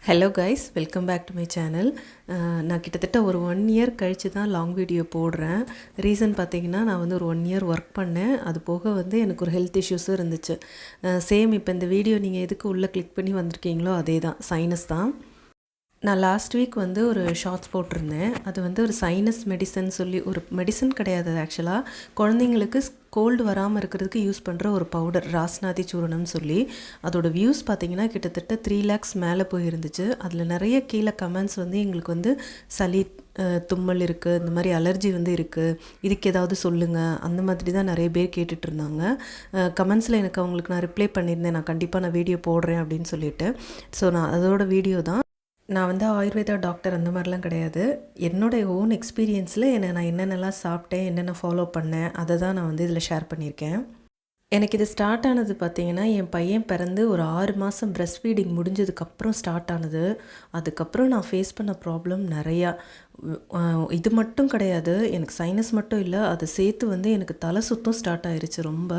Hello guys, welcome back to my channel. நான் கிட்டத்தட்ட ஒரு 1 இயர் கழித்து தான் லாங் வீடியோ போடுறேன். ரீசன் பார்த்தீங்கன்னா, நான் வந்து ஒரு 1 இயர் ஒர்க் பண்ணேன். அது போக வந்து எனக்கு ஒரு ஹெல்த் இஷ்யூஸும் இருந்துச்சு. சேம் இப்போ இந்த வீடியோ நீங்கள் எதுக்கு உள்ளே கிளிக் பண்ணி வந்திருக்கீங்களோ அதே தான், சைனஸ் தான். நான் லாஸ்ட் வீக் வந்து ஒரு ஷார்ட்ஸ் போட்டிருந்தேன். அது வந்து ஒரு சைனஸ் மெடிசன் சொல்லி, ஒரு மெடிசன் கிடையாது அது ஆக்சுவலாக. குழந்தைங்களுக்கு கோல்டு வராமல் இருக்கிறதுக்கு யூஸ் பண்ணுற ஒரு பவுடர், ராஸ்நாதி சூரணம்னு சொல்லி. அதோட வியூஸ் பார்த்திங்கன்னா கிட்டத்தட்ட 3 lakhs மேலே போயிருந்துச்சு. அதில் நிறைய கீழே கமெண்ட்ஸ் வந்து எங்களுக்கு வந்து சளி, தும்மல் இருக்குது, இந்த மாதிரி அலர்ஜி வந்து இருக்குது, இதுக்கு ஏதாவது சொல்லுங்கள், அந்த மாதிரி தான் நிறைய பேர் கேட்டுட்டு இருந்தாங்க. கமெண்ட்ஸில் எனக்கு அவங்களுக்கு நான் ரிப்ளை பண்ணியிருந்தேன், நான் கண்டிப்பாக நான் வீடியோ போடுறேன் அப்படின்னு சொல்லிட்டு. ஸோ நான் அதோட வீடியோ தான். நான் வந்து ஆயுர்வேதா டாக்டர் அந்த மாதிரிலாம் கிடையாது. என்னோடய ஓன் எக்ஸ்பீரியன்ஸில் நான் என்னென்னலாம் சாப்பிட்டேன், என்னென்ன ஃபாலோ பண்ணேன், அதை தான் நான் வந்து இதில் ஷேர் பண்ணியிருக்கேன். எனக்கு இது ஸ்டார்ட் ஆனது பார்த்திங்கன்னா, என் பையன் பிறந்து ஒரு 6 மாதம் பிரெஸ்ட் ஃபீடிங் முடிஞ்சதுக்கப்புறம் ஸ்டார்ட் ஆனது. அதுக்கப்புறம் நான் ஃபேஸ் பண்ண ப்ராப்ளம் நிறையா. இது மட்டும் கிடையாது, எனக்கு சைனஸ் மட்டும் இல்லை, அதை சேர்த்து வந்து எனக்கு தலை சுத்தம் ஸ்டார்ட் ஆயிடுச்சு. ரொம்ப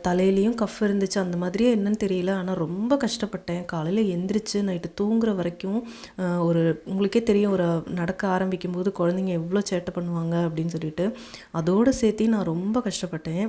தலையிலையும் கஃப் இருந்துச்சு, அந்த மாதிரியே என்னன்னு தெரியல. ஆனால் ரொம்ப கஷ்டப்பட்டேன். காலையில் எந்திரிச்சு நைட்டு தூங்குற வரைக்கும் உங்களுக்கே தெரியும், ஒரு நடக்க ஆரம்பிக்கும் போது குழந்தைங்க எவ்வளோ சேட்டை பண்ணுவாங்க அப்படின்னு சொல்லிட்டு, அதோடு சேர்த்து நான் ரொம்ப கஷ்டப்பட்டேன்.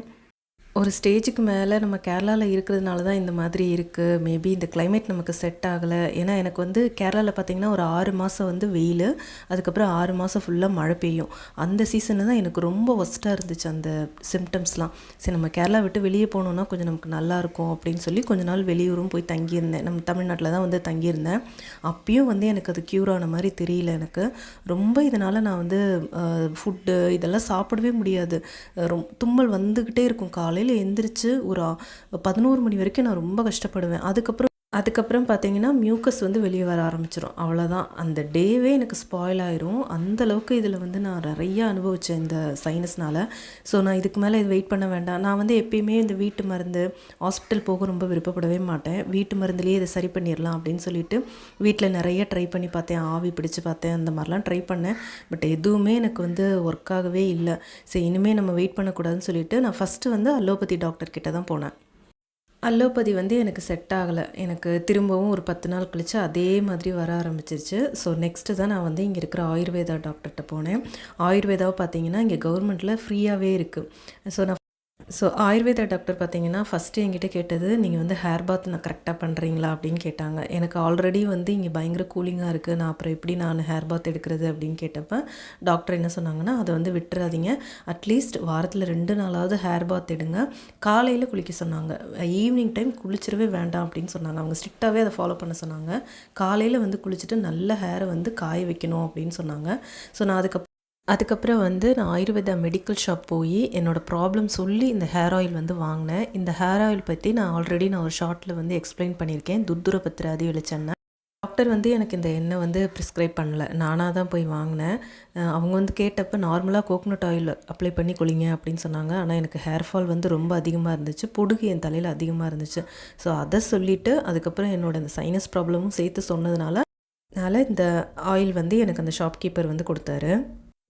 ஒரு ஸ்டேஜுக்கு மேலே நம்ம கேரளாவில் இருக்கிறதுனால தான் இந்த மாதிரி இருக்குது. மேபி இந்த கிளைமேட் நமக்கு செட் ஆகலை. ஏன்னா எனக்கு வந்து கேரளாவில் பார்த்திங்கன்னா ஒரு 6 மாதம் வந்து வெயில், அதுக்கப்புறம் 6 மாதம் ஃபுல்லாக மழை பெய்யும். அந்த சீசனு தான் எனக்கு ரொம்ப ஒஸ்ட்டாக இருந்துச்சு அந்த சிம்டம்ஸ்லாம். சரி, நம்ம கேரளா விட்டு வெளியே போனோன்னா கொஞ்சம் நமக்கு நல்லாயிருக்கும் அப்படின்னு சொல்லி கொஞ்ச நாள் வெளியூரும் போய் தங்கியிருந்தேன். நம்ம தமிழ்நாட்டில் தான் வந்து தங்கியிருந்தேன். அப்பயும் வந்து எனக்கு அது க்யூர் ஆன மாதிரி தெரியல. எனக்கு ரொம்ப இதனால் நான் வந்து ஃபுட்டு இதெல்லாம் சாப்பிடவே முடியாது. தும்மல் வந்துக்கிட்டே இருக்கும். காலையில் எந்திரிச்சு ஒரு 11 மணி வரைக்கும் நான் ரொம்ப கஷ்டப்படுவேன். அதுக்கப்புறம் பார்த்தீங்கன்னா மியூக்கஸ் வந்து வெளியே வர ஆரம்பிச்சிடும். அவ்வளோதான், அந்த டேவே எனக்கு ஸ்பாயில் ஆயிரும். அந்தளவுக்கு இதில் வந்து நான் நிறையா அனுபவித்தேன் இந்த சைனஸ்னால். ஸோ நான் இதுக்கு மேலே இது வெயிட் பண்ண வேண்டாம். நான் வந்து எப்பயுமே இந்த வீட்டு மருந்து, ஹாஸ்பிட்டல் போக ரொம்ப விருப்பப்படவே மாட்டேன். வீட்டு மருந்துலேயே இதை சரி பண்ணிடலாம் அப்படின்னு சொல்லிட்டு வீட்டில் நிறைய ட்ரை பண்ணி பார்த்தேன், ஆவி பிடிச்சு பார்த்தேன், அந்த மாதிரிலாம் ட்ரை பண்ணேன். பட் எதுவுமே எனக்கு வந்து ஒர்க் ஆகவே இல்லை. சரி, இனிமேல் நம்ம வெயிட் பண்ணக்கூடாதுன்னு சொல்லிட்டு நான் ஃபஸ்ட்டு வந்து அலோபதி டாக்டர் கிட்ட தான் போனேன். அலோபதி வந்து எனக்கு செட் ஆகலை. எனக்கு திரும்பவும் ஒரு 10 நாள் கழித்து அதே மாதிரி வர ஆரம்பிச்சிருச்சு. ஸோ நெக்ஸ்ட்டு தான் நான் வந்து இங்கே இருக்கிற ஆயுர்வேதா டாக்டர்கிட்ட போனேன். ஆயுர்வேதாவை பார்த்தீங்கன்னா இங்கே கவர்மெண்ட்டில் ஃப்ரீயாகவே இருக்குது. ஸோ ஆயுர்வேதா டாக்டர் பார்த்தீங்கன்னா ஃபஸ்ட்டு என்கிட்ட கேட்டது, நீங்கள் வந்து ஹேர் பாத் நான் கரெக்டாக பண்ணுறீங்களா அப்படின்னு கேட்டாங்க. எனக்கு ஆல்ரெடி வந்து இங்கே பயங்கர கூலிங்காக இருக்குது, நான் அப்புறம் எப்படி நான் ஹேர் பாத் எடுக்கிறது அப்படின்னு கேட்டப்போ டாக்டர் என்ன சொன்னாங்கன்னா, அதை வந்து விட்டுறாதீங்க, அட்லீஸ்ட் வாரத்தில் 2 நாளாவது ஹேர் பாத் எடுங்க. காலையில் குளிக்க சொன்னாங்க, ஈவினிங் டைம் குளிச்சிடவே வேண்டாம் அப்படின்னு சொன்னாங்க. அவங்க ஸ்ட்ரிக்டாகவே அதை ஃபாலோ பண்ண சொன்னாங்க. காலையில் வந்து குளிச்சுட்டு நல்ல ஹேரை வந்து காய வைக்கணும் அப்படின்னு சொன்னாங்க. ஸோ நான் அதுக்கப்புறம் வந்து நான் ஆயுர்வேதா மெடிக்கல் ஷாப் போய் என்னோடய ப்ராப்ளம் சொல்லி இந்த ஹேர் ஆயில் வந்து வாங்கினேன். இந்த ஹேர் ஆயில் பற்றி நான் ஆல்ரெடி ஒரு ஷார்ட்டில் வந்து எக்ஸ்பிளைன் பண்ணியிருக்கேன், துர்துரபத்திராதி வெளிச்செண்ணெய். டாக்டர் வந்து எனக்கு இந்த எண்ணெய் வந்து ப்ரிஸ்கிரைப் பண்ணல, நானாக தான் போய் வாங்கினேன். அவங்க வந்து கேட்டப்போ நார்மலாக கோகனட் ஆயில் அப்ளை பண்ணி குளிங்க அப்படின்னு சொன்னாங்க. ஆனால் எனக்கு ஹேர் ஃபால் வந்து ரொம்ப அதிகமாக இருந்துச்சு, பொடுகு என் தலையில் அதிகமாக இருந்துச்சு. ஸோ அதை சொல்லிவிட்டு அதுக்கப்புறம் என்னோடய இந்த சைனஸ் ப்ராப்ளமும் சேர்த்து சொன்னதுனால இந்த ஆயில் வந்து எனக்கு அந்த ஷாப்கீப்பர் வந்து கொடுத்தாரு.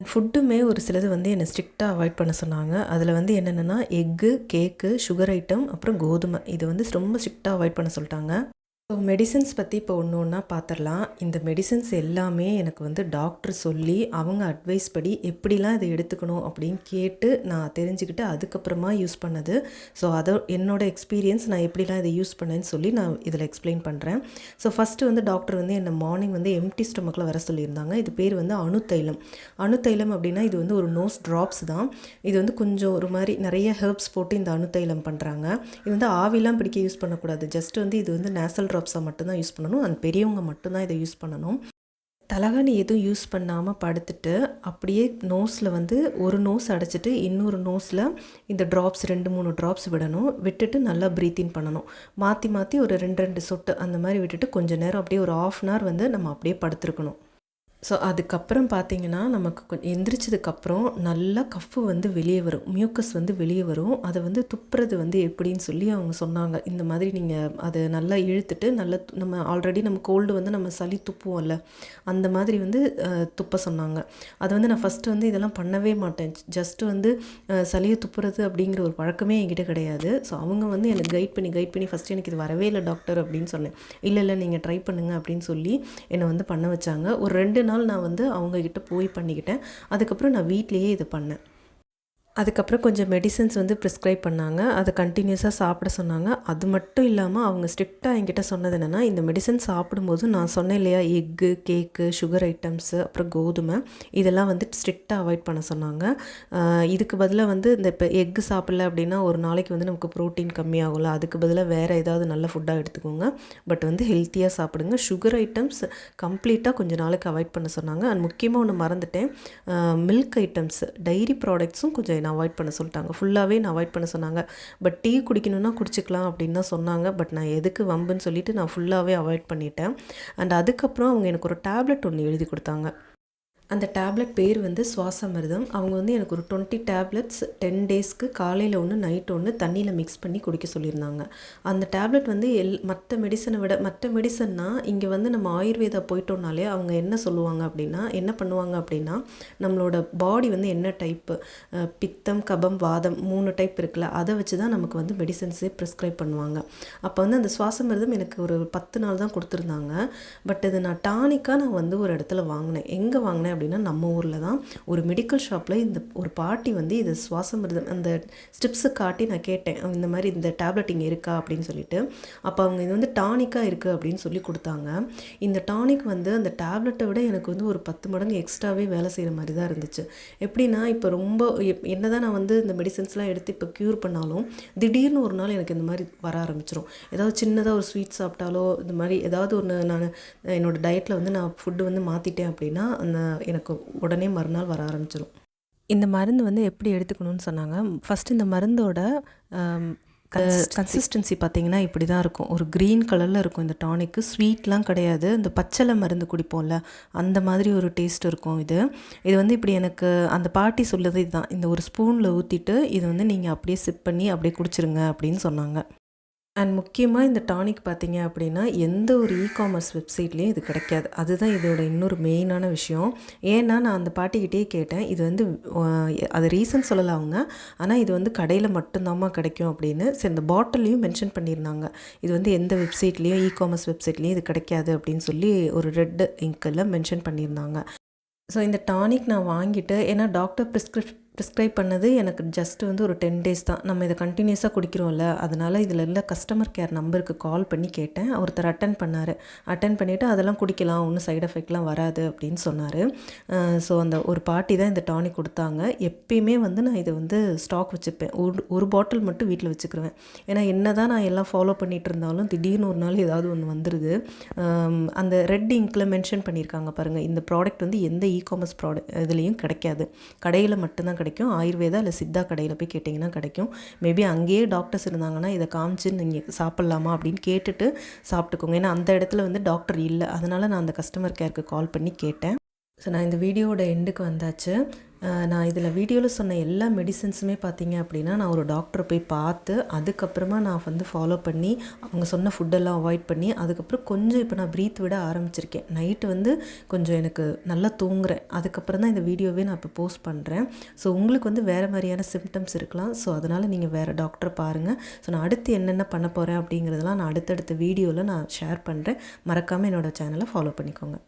ஃபுட்டுமே ஒரு சிலது வந்து என்னை ஸ்ட்ரிக்டாக அவாய்ட் பண்ண சொன்னாங்க. அதில் வந்து என்னென்னா எக்கு, கேக்கு, சுகர் ஐட்டம், அப்புறம் கோதுமை, இது வந்து ரொம்ப ஸ்ட்ரிக்டாக அவாய்ட் பண்ண சொல்லிட்டாங்க. ஸோ மெடிசன்ஸ் பற்றி இப்போ ஒன்று ஒன்றா பார்த்துடலாம். இந்த மெடிசன்ஸ் எல்லாமே எனக்கு வந்து டாக்டர் சொல்லி அவங்க அட்வைஸ் படி எப்படிலாம் இதை எடுத்துக்கணும் அப்படின்னு கேட்டு நான் தெரிஞ்சுக்கிட்டு அதுக்கப்புறமா யூஸ் பண்ணது. ஸோ என்னோடய எக்ஸ்பீரியன்ஸ், நான் எப்படிலாம் இதை யூஸ் பண்ணேன்னு சொல்லி நான் இதில் எக்ஸ்பிளைன் பண்ணுறேன். ஸோ ஃபஸ்ட்டு வந்து டாக்டர் வந்து என்னை மார்னிங் வந்து எம்டி ஸ்டொமக்கில் வர சொல்லியிருந்தாங்க. இது பேர் வந்து அணுத்தைலம். அணுத்தைலம் அப்படின்னா இது வந்து ஒரு நோஸ் ட்ராப்ஸ் தான். இது வந்து கொஞ்சம் ஒரு மாதிரி நிறைய ஹெர்ப்ஸ் போட்டு இந்த அணுத்தைலம் பண்ணுறாங்க. இது வந்து ஆவிலாம் பிடிக்க யூஸ் பண்ணக்கூடாது. ஜஸ்ட் வந்து இது வந்து நேசல் ட்ராப்ஸாக மட்டும்தான் யூஸ் பண்ணணும். அந்த பெரியவங்க மட்டும்தான் இதை யூஸ் பண்ணணும். தலகாணி எதுவும் யூஸ் பண்ணாமல் படுத்துட்டு அப்படியே நோஸில் வந்து ஒரு நோஸ் அடைச்சிட்டு இன்னொரு நோஸில் இந்த ட்ராப்ஸ் 2-3 ட்ராப்ஸ் விடணும். விட்டுட்டு நல்லா ப்ரீத்தின் பண்ணணும். மாற்றி மாற்றி ஒரு 2 சொட்டு அந்த மாதிரி விட்டுட்டு கொஞ்சம் நேரம் அப்படியே ஒரு 1/2 hour வந்து நம்ம அப்படியே படுத்துருக்கணும். ஸோ அதுக்கப்புறம் பார்த்தீங்கன்னா, நமக்கு எந்திரிச்சதுக்கப்புறம் நல்லா கஃப்பு வந்து வெளியே வரும். மியூக்கஸ் வந்து வெளியே வரும். அத வந்து துப்புறது வந்து எப்படின்னு சொல்லி அவங்க சொன்னாங்க. இந்த மாதிரி நீங்க அத நல்லா இழுத்துட்டு, நல்லா நம்ம ஆல்ரெடி நம்ம கோல்டு வந்து நம்ம சளி துப்புவோம்ல, அந்த மாதிரி வந்து துப்ப சொன்னாங்க. அது வந்து நான் ஃபஸ்ட்டு வந்து இதெல்லாம் பண்ணவே மாட்டேன். ஜஸ்ட்டு வந்து சளிய துப்புறது அப்படிங்கிற ஒரு பழக்கமே என்கிட்ட கிடையாது. ஸோ அவங்க வந்து எனக்கு கைட் பண்ணி ஃபஸ்ட்டு எனக்கு இது வரவே இல்ல டாக்டர் அப்படின்னு சொன்னேன். இல்ல நீங்க ட்ரை பண்ணுங்க அப்படின்னு சொல்லி என்ன வந்து பண்ண வச்சாங்க. ஒரு 2 நாள் நான் வந்து அவங்ககிட்ட போய் பண்ணிக்கிட்டேன். அதுக்கப்புறம் நான் வீட்லேயே இத பண்ணேன். அதுக்கப்புறம் கொஞ்சம் மெடிசின்ஸ் வந்து ப்ரிஸ்கிரைப் பண்ணாங்க. அதை கண்டினியூஸாக சாப்பிட சொன்னாங்க. அது மட்டும் இல்லாமல் அவங்க ஸ்ட்ரிக்டாக என்கிட்ட சொன்னது என்னென்னா, இந்த மெடிசன் சாப்பிடும்போது நான் சொன்னேன் இல்லையா, எக்கு, கேக்கு, சுகர் ஐட்டம்ஸு, அப்புறம் கோதுமை இதெல்லாம் வந்து ஸ்ட்ரிக்டாக அவாய்ட் பண்ண சொன்னாங்க. இதுக்கு பதிலாக வந்து இந்த இப்போ எக்கு சாப்பிடல அப்படின்னா ஒரு நாளைக்கு வந்து நமக்கு ப்ரோட்டீன் கம்மியாகும்ல, அதுக்கு பதிலாக வேறு ஏதாவது நல்ல ஃபுட்டாக எடுத்துக்கோங்க. பட் வந்து ஹெல்த்தியாக சாப்பிடுங்க. சுகர் ஐட்டம்ஸ் கம்ப்ளீட்டாக கொஞ்சம் நாளைக்கு அவாய்ட் பண்ண சொன்னாங்க. அண்ட் முக்கியமாக ஒன்று மறந்துட்டேன், மில்க் ஐட்டம்ஸ், டைரி ப்ராடக்ட்ஸும் கொஞ்சம் அவாய்ட் பண்ண சொல்லிட்டாங்க. ஃபுல்லாகவே நான் அவாய்ட் பண்ண சொன்னாங்க. பட் டீ குடிக்கணும்னா குடிச்சிக்கலாம் அப்படின்னு தான் சொன்னாங்க. பட் நான் எதுக்கு வம்புன்னு சொல்லிட்டு நான் ஃபுல்லாகவே அவாய்ட் பண்ணிட்டேன். அண்ட் அதுக்கப்புறம் அவங்க எனக்கு ஒரு டேப்லெட் ஒன்று எழுதி கொடுத்தாங்க. அந்த டேப்லெட் பேர் வந்து சுவாசமிர்தம். அவங்க வந்து எனக்கு ஒரு 20 டேப்லெட்ஸ் 10 டேஸ்க்கு காலையில் ஒன்று நைட் ஒன்று தண்ணியில் மிக்ஸ் பண்ணி குடிக்க சொல்லியிருந்தாங்க. அந்த டேப்லெட் வந்து மற்ற மெடிசனை விட, மற்ற மெடிசன்னா இங்கே வந்து நம்ம ஆயுர்வேதா போயிட்டோம்னாலே அவங்க என்ன சொல்லுவாங்க அப்படின்னா, என்ன பண்ணுவாங்க அப்படின்னா, நம்மளோட பாடி வந்து என்ன டைப்பு, பித்தம், கபம், வாதம் 3 டைப் இருக்குல்ல, அதை வச்சு தான் நமக்கு வந்து மெடிசன்ஸே ப்ரிஸ்கிரைப் பண்ணுவாங்க. அப்போ வந்து அந்த சுவாசமிர்தம் எனக்கு ஒரு 10 நாள் தான் கொடுத்துருந்தாங்க. பட் இது நான் டானிக்காக நான் வந்து ஒரு இடத்துல வாங்கினேன். எங்கே வாங்கினேன் அப்படின்னா, நம்ம ஊரில் தான் ஒரு மெடிக்கல் ஷாப்பில் இந்த ஒரு பாட்டி வந்து இது சுவாசமிர்தம் அந்த ஸ்டிப்ஸை காட்டி நான் கேட்டேன், இந்த மாதிரி இந்த டேப்லெட் இங்கே இருக்கா அப்படின்னு சொல்லிட்டு. அப்போ அவங்க இது வந்து டானிக்காக இருக்குது அப்படின்னு சொல்லி கொடுத்தாங்க. இந்த டானிக் வந்து அந்த டேப்லெட்டை விட எனக்கு வந்து ஒரு 10 மடங்கு எக்ஸ்ட்ராவே வேலை செய்கிற மாதிரி தான் இருந்துச்சு. எப்படின்னா, இப்போ ரொம்ப என்ன தான் நான் வந்து இந்த மெடிசன்ஸ்லாம் எடுத்து இப்போ க்யூர் பண்ணாலும் திடீர்னு ஒரு நாள் எனக்கு இந்த மாதிரி வர ஆரம்பிச்சிடும். ஏதாவது சின்னதாக ஒரு ஸ்வீட் சாப்பிட்டாலோ இந்த மாதிரி ஏதாவது ஒன்று நான் என்னோடய டயட்டில் வந்து நான் ஃபுட்டு வந்து மாற்றிட்டேன் அப்படின்னா அந்த எனக்கு உடனே மறுநாள் வர ஆரம்பிச்சிடும். இந்த மருந்து வந்து எப்படி எடுத்துக்கணும்னு சொன்னாங்க. ஃபஸ்ட்டு இந்த மருந்தோட கன்சிஸ்டன்சி பார்த்திங்கன்னா இப்படி தான் இருக்கும். ஒரு க்ரீன் கலரில் இருக்கும் இந்த டானிக்கு. ஸ்வீட்லாம் கிடையாது. இந்த பச்சளை மருந்து குடிப்போம்ல அந்த மாதிரி ஒரு டேஸ்ட் இருக்கும் இது. இது வந்து இப்படி எனக்கு அந்த பாட்டி சொல்லுது இதுதான், இந்த ஒரு ஸ்பூனில் ஊற்றிட்டு இது வந்து நீங்கள் அப்படியே சிப் பண்ணி அப்படியே குடிச்சிருங்க அப்படின்னு சொன்னாங்க. அண்ட் முக்கியமாக இந்த டானிக் பார்த்தீங்க அப்படின்னா எந்த ஒரு இ-காமர்ஸ் வெப்சைட்லேயும் இது கிடைக்காது. அதுதான் இதோட இன்னொரு மெயினான விஷயம். ஏன்னா நான் அந்த பாட்டிக்கிட்டே கேட்டேன், இது வந்து அது ரீசன் சொல்லலை அவங்க, ஆனால் இது வந்து கடையில் மட்டும்தாம்மா கிடைக்கும் அப்படின்னு. சரி, இந்த பாட்டிலையும் மென்ஷன் பண்ணியிருந்தாங்க, இது வந்து எந்த வெப்சைட்லேயும் இ-காமர்ஸ் வெப்சைட்லேயும் இது கிடைக்காது அப்படின்னு சொல்லி ஒரு ரெட் இங்கில் மென்ஷன் பண்ணியிருந்தாங்க. ஸோ இந்த டானிக் நான் வாங்கிட்டு, ஏன்னா டாக்டர் ப்ரிஸ்கிரைப் பண்ணது எனக்கு ஜஸ்ட் வந்து ஒரு 10 டேஸ் தான். நம்ம இதை கண்டினியூஸாக குடிக்கிறோம்ல, அதனால் இதில் இல்லை கஸ்டமர் கேர் நம்பருக்கு கால் பண்ணி கேட்டேன். ஒருத்தர் அட்டன் பண்ணார். அட்டன் பண்ணிவிட்டு அதெல்லாம் குடிக்கலாம், ஒன்றும் சைட் எஃபெக்ட்லாம் வராது அப்படின்னு சொன்னார். ஸோ அந்த ஒரு பாட்டி தான் இந்த டானிக் கொடுத்தாங்க. எப்பயுமே வந்து நான் இதை வந்து ஸ்டாக் வச்சுப்பேன். ஒரு பாட்டில் மட்டும் வீட்டில் வச்சுக்கிருவேன். ஏன்னா என்ன தான் நான் எல்லாம் ஃபாலோ பண்ணிகிட்டு இருந்தாலும் திடீர்னு ஒரு நாள் ஏதாவது ஒன்று வந்துடுது. அந்த ரெட் இங்கில் மென்ஷன் பண்ணியிருக்காங்க பாருங்கள், இந்த ப்ராடக்ட் வந்து எந்த இ-காமர்ஸ் ப்ராடக்ட் இதுலேயும் கிடைக்காது, கடையில் மட்டும்தான் கிடைக்கும். ஆயுர்வேதா இல்லை சித்தா கடையில் போய் கேட்டிங்கன்னா கிடைக்கும். மேபி அங்கேயே டாக்டர்ஸ் இருந்தாங்கன்னா இதை காமிச்சு நீங்கள் சாப்பிட்லாமா அப்படின்னு கேட்டுட்டு சாப்பிட்டுக்கோங்க. ஏன்னா அந்த இடத்துல வந்து டாக்டர் இல்லை, அதனால் நான் அந்த கஸ்டமர் கேருக்கு கால் பண்ணி கேட்டேன். ஸோ நான் இந்த வீடியோவோட எண்டுக்கு வந்தாச்சு. நான் இதில் வீடியோவில் சொன்ன எல்லா மெடிசன்ஸுமே பார்த்தீங்க அப்படின்னா நான் ஒரு டாக்டரை போய் பார்த்து அதுக்கப்புறமா நான் வந்து ஃபாலோ பண்ணி அவங்க சொன்ன ஃபுட்டெல்லாம் அவாய்ட் பண்ணி அதுக்கப்புறம் கொஞ்சம் இப்போ நான் ப்ரீத் விட ஆரம்பிச்சிருக்கேன். நைட்டு வந்து கொஞ்சம் எனக்கு நல்லா தூங்குறேன். அதுக்கப்புறம் தான் இந்த வீடியோவே நான் இப்போ போஸ்ட் பண்ணுறேன். ஸோ உங்களுக்கு வந்து வேறு மாதிரியான சிம்டம்ஸ் இருக்கலாம். ஸோ அதனால் நீங்கள் வேறு டாக்டரை பாருங்கள். ஸோ நான் அடுத்து என்னென்ன பண்ண போகிறேன் அப்படிங்கிறதெல்லாம் நான் அடுத்தடுத்த வீடியோவில் நான் ஷேர் பண்ணுறேன். மறக்காமல் என்னோடய சேனலை ஃபாலோ பண்ணிக்கோங்க.